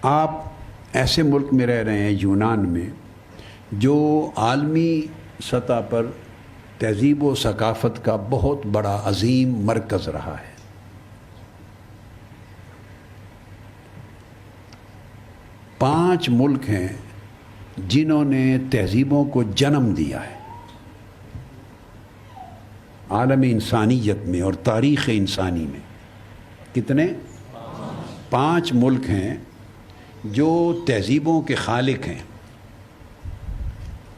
آپ ایسے ملک میں رہ رہے ہیں یونان میں جو عالمی سطح پر تہذیب و ثقافت کا بہت بڑا عظیم مرکز رہا ہے۔ 5 ملک ہیں جنہوں نے تہذیبوں کو جنم دیا ہے عالم انسانیت میں اور تاریخ انسانی میں۔ کتنے؟ 5 ملک ہیں جو تہذیبوں کے خالق ہیں،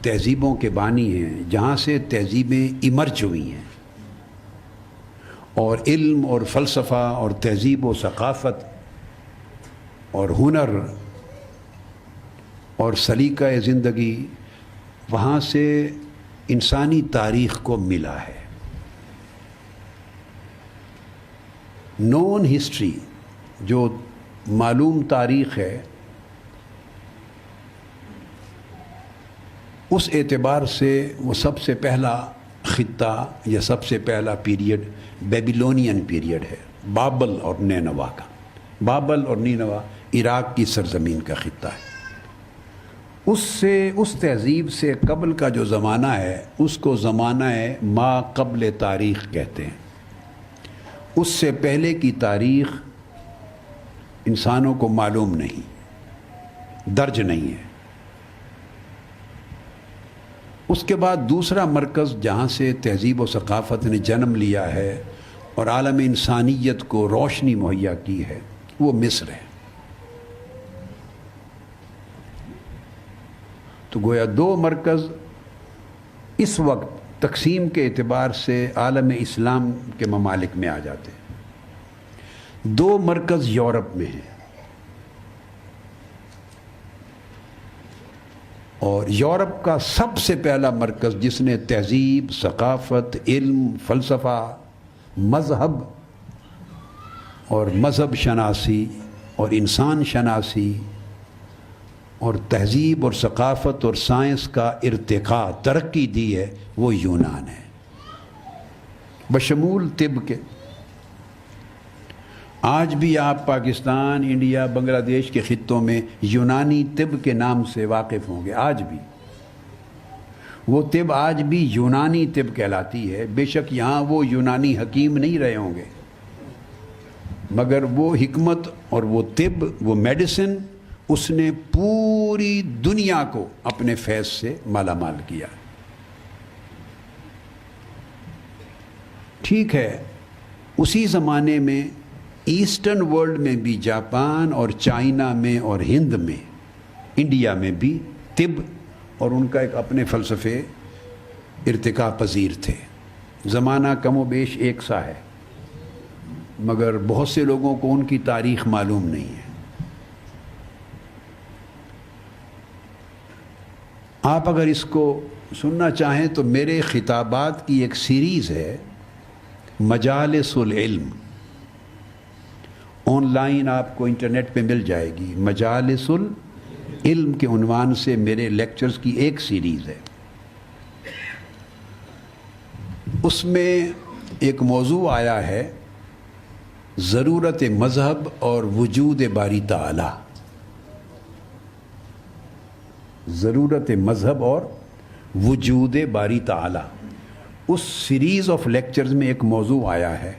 تہذیبوں کے بانی ہیں، جہاں سے تہذیبیں ایمرج ہوئی ہیں، اور علم اور فلسفہ اور تہذیب و ثقافت اور ہنر اور سلیقہ زندگی وہاں سے انسانی تاریخ کو ملا ہے۔ نون ہسٹری جو معلوم تاریخ ہے، اس اعتبار سے وہ سب سے پہلا خطہ یا سب سے پہلا پیریڈ بیبیلونین پیریڈ ہے، بابل اور نینوا کا۔ بابل اور نینوا عراق کی سرزمین کا خطہ ہے۔ اس تہذیب سے قبل کا جو زمانہ ہے اس کو زمانہ ما قبل تاریخ کہتے ہیں۔ اس سے پہلے کی تاریخ انسانوں کو معلوم نہیں، درج نہیں ہے۔ اس کے بعد دوسرا مرکز جہاں سے تہذیب و ثقافت نے جنم لیا ہے اور عالم انسانیت کو روشنی مہیا کی ہے، وہ مصر ہے۔ تو گویا 2 مرکز اس وقت تقسیم کے اعتبار سے عالم اسلام کے ممالک میں آ جاتے ہیں۔ 2 مرکز یورپ میں ہیں، اور یورپ کا سب سے پہلا مرکز جس نے تہذیب، ثقافت، علم، فلسفہ، مذہب اور مذہب شناسی اور انسان شناسی اور تہذیب اور ثقافت اور سائنس کا ارتقاء، ترقی دی ہے، وہ یونان ہے، بشمول طب کے۔ آج بھی آپ پاکستان، انڈیا، بنگلہ دیش کے خطوں میں یونانی طب کے نام سے واقف ہوں گے۔ آج بھی وہ طب آج بھی یونانی طب کہلاتی ہے۔ بے شک یہاں وہ یونانی حکیم نہیں رہے ہوں گے، مگر وہ حکمت اور وہ طب، وہ میڈیسن، اس نے پوری دنیا کو اپنے فیض سے مالا مال کیا۔ ٹھیک ہے، اسی زمانے میں ایسٹرن ورلڈ میں بھی، جاپان اور چائنا میں اور ہند میں، انڈیا میں بھی طب اور ان کا ایک اپنے فلسفے ارتقاء پذیر تھے۔ زمانہ کم و بیش ایک سا ہے، مگر بہت سے لوگوں کو ان کی تاریخ معلوم نہیں ہے۔ آپ اگر اس کو سننا چاہیں تو میرے خطابات کی ایک سیریز ہے، مجالس العلم، آن لائن آپ کو انٹرنیٹ پہ مل جائے گی۔ مجالس العلم کے عنوان سے میرے لیکچرز کی ایک سیریز ہے۔ اس میں ایک موضوع آیا ہے، ضرورت مذہب اور وجود باری تعالی۔ ضرورت مذہب اور وجود باری تعالی، اس سیریز آف لیکچرز میں ایک موضوع آیا ہے۔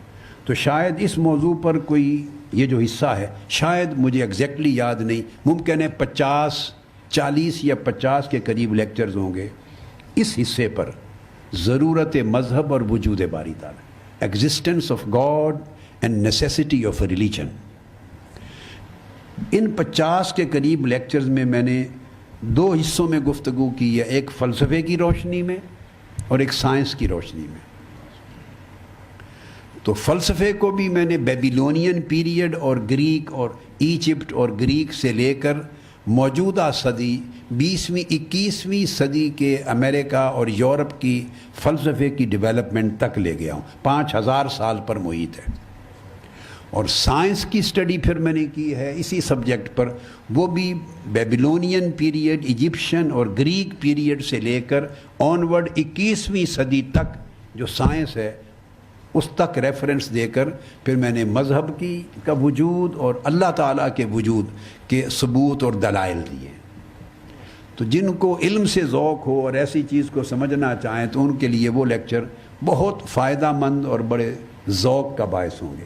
تو شاید اس موضوع پر کوئی یہ جو حصہ ہے، شاید مجھے ایگزیکٹلی یاد نہیں، ممکن ہے 40 یا 50 کے قریب لیکچرز ہوں گے اس حصے پر، ضرورت مذہب اور وجود باری تعالی، existence of God and necessity of a religion. ان 50 کے قریب لیکچرز میں میں نے 2 حصوں میں گفتگو کی ہے، ایک فلسفے کی روشنی میں اور ایک سائنس کی روشنی میں۔ تو فلسفے کو بھی میں نے بیبیلونین پیریڈ اور گریک اور ایجپٹ اور گریک سے لے کر موجودہ صدی 20ویں 21ویں صدی کے امریکہ اور یورپ کی فلسفے کی ڈیولپمنٹ تک لے گیا ہوں۔ 5000 سال پر محیط ہے۔ اور سائنس کی سٹڈی پھر میں نے کی ہے اسی سبجیکٹ پر، وہ بھی بیبیلونین پیریڈ، ایجپشن اور گریک پیریڈ سے لے کر آنورڈ 21ویں صدی تک جو سائنس ہے اس تک ریفرنس دے کر پھر میں نے مذہب کا وجود اور اللہ تعالیٰ کے وجود کے ثبوت اور دلائل دیے. تو جن کو علم سے ذوق ہو اور ایسی چیز کو سمجھنا چاہیں تو ان کے لیے وہ لیکچر بہت فائدہ مند اور بڑے ذوق کا باعث ہوں گے.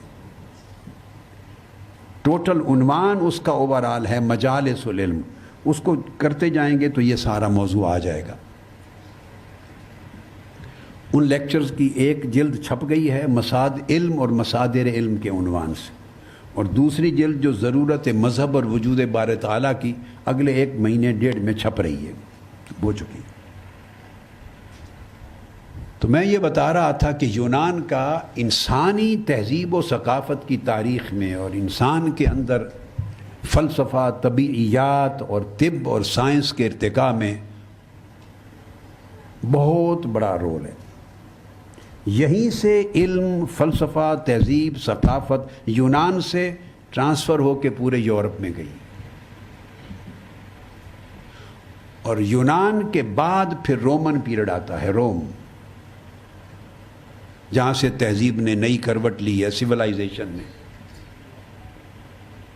ٹوٹل عنوان اس کا اوورال ہے مجالس العلم. اس کو کرتے جائیں گے تو یہ سارا موضوع آ جائے گا. ان لیکچرز کی ایک جلد چھپ گئی ہے مساد علم اور مسادر علم کے عنوان سے، اور دوسری جلد جو ضرورت مذہب اور وجود بار تعالیٰ کی اگلے 1 مہینے 1.5 میں چھپ رہی ہے، ہو چکی ہے. تو میں یہ بتا رہا تھا کہ یونان کا انسانی تہذیب و ثقافت کی تاریخ میں اور انسان کے اندر فلسفہ، طبیعیات اور طب اور سائنس کے ارتقاء میں بہت بڑا رول ہے. یہیں سے علم، فلسفہ، تہذیب، ثقافت یونان سے ٹرانسفر ہو کے پورے یورپ میں گئی، اور یونان کے بعد پھر رومن پیریڈ آتا ہے، روم، جہاں سے تہذیب نے نئی کروٹ لی ہے، سویلائزیشن نے.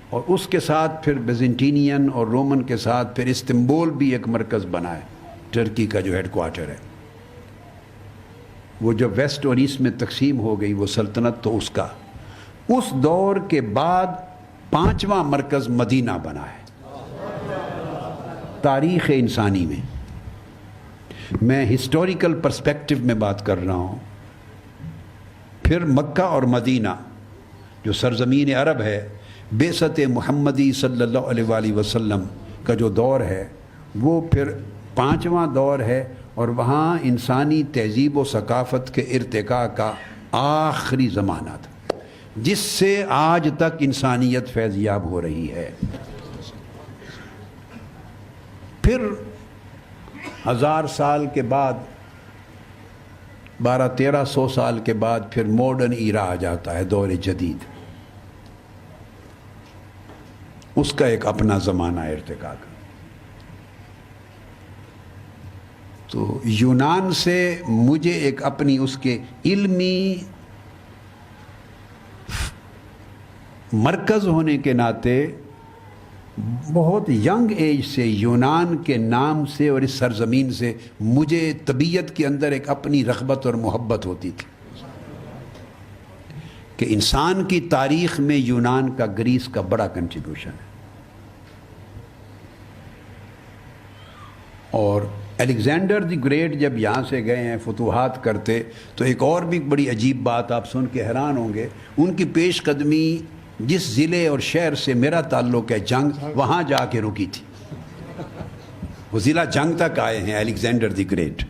اور اس کے ساتھ پھر بیزنٹینین اور رومن کے ساتھ پھر استنبول بھی ایک مرکز بنا ہے، ٹرکی کا جو ہیڈ کوارٹر ہے. وہ جب ویسٹ اور ایسٹ میں تقسیم ہو گئی وہ سلطنت، تو اس دور کے بعد 5واں مرکز مدینہ بنا ہے تاریخ انسانی میں. میں ہسٹوریکل پرسپیکٹو میں بات کر رہا ہوں. پھر مکہ اور مدینہ جو سرزمین عرب ہے، بعثت محمدی صلی اللہ علیہ وآلہ وسلم کا جو دور ہے وہ پھر 5واں دور ہے، اور وہاں انسانی تہذیب و ثقافت کے ارتقاء کا آخری زمانہ تھا، جس سے آج تک انسانیت فیض یاب ہو رہی ہے. پھر 1000 سال کے بعد، 1200-1300 سال کے بعد پھر ماڈرن ایرا آ جاتا ہے، دور جدید. اس کا ایک اپنا زمانہ ہے ارتقاء کا. تو یونان سے مجھے ایک اپنی اس کے علمی مرکز ہونے کے ناطے بہت ینگ ایج سے یونان کے نام سے اور اس سرزمین سے مجھے طبیعت کے اندر ایک اپنی رغبت اور محبت ہوتی تھی کہ انسان کی تاریخ میں یونان کا، گریس کا بڑا کنٹریبیوشن ہے. اور الیگزینڈر دی گریٹ جب یہاں سے گئے ہیں فتوحات کرتے، تو ایک اور بھی بڑی عجیب بات آپ سن کے حیران ہوں گے، ان کی پیش قدمی جس ضلع اور شہر سے میرا تعلق ہے، جنگ، وہاں جا کے رکی تھی. وہ ضلع جنگ تک آئے ہیں الیگزینڈر دی گریٹ.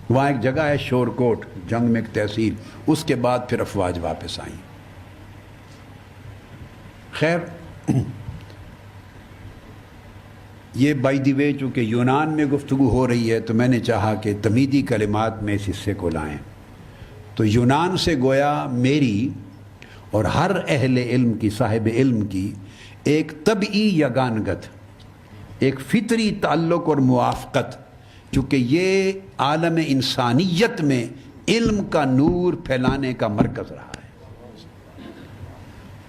وہاں ایک جگہ ہے شورکوٹ، جنگ میں ایک تحصیل، اس کے بعد پھر افواج واپس آئیں. خیر، یہ بائی دی وے چونکہ یونان میں گفتگو ہو رہی ہے تو میں نے چاہا کہ تمیدی کلمات میں اس حصے کو لائیں. تو یونان سے گویا میری اور ہر اہل علم کی، صاحب علم کی ایک طبعی یگانگت، ایک فطری تعلق اور موافقت، چونکہ یہ عالم انسانیت میں علم کا نور پھیلانے کا مرکز رہا ہے.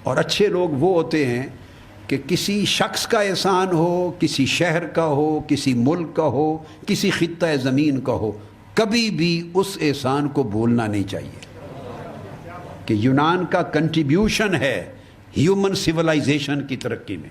اور اچھے لوگ وہ ہوتے ہیں کہ کسی شخص کا احسان ہو، کسی شہر کا ہو، کسی ملک کا ہو، کسی خطہ زمین کا ہو، کبھی بھی اس احسان کو بھولنا نہیں چاہیے کہ یونان کا کنٹریبیوشن ہے ہیومن سیولائزیشن کی ترقی میں.